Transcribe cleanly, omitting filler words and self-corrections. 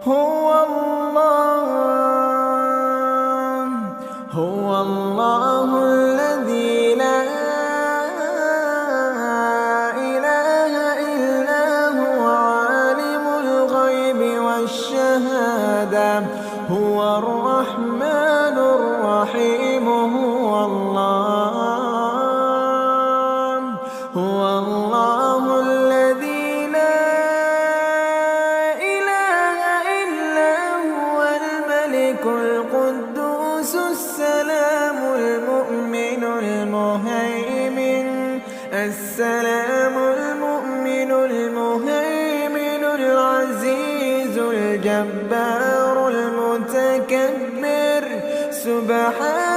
هو الله الذي لا إله إلا هو عالم الغيب والشهادة هو الرحمن الرحيم هو الله الذي لا إله إلا هو الملك القدوس السلام المؤمن المهيمن العزيز الجبار المتكبر سبحان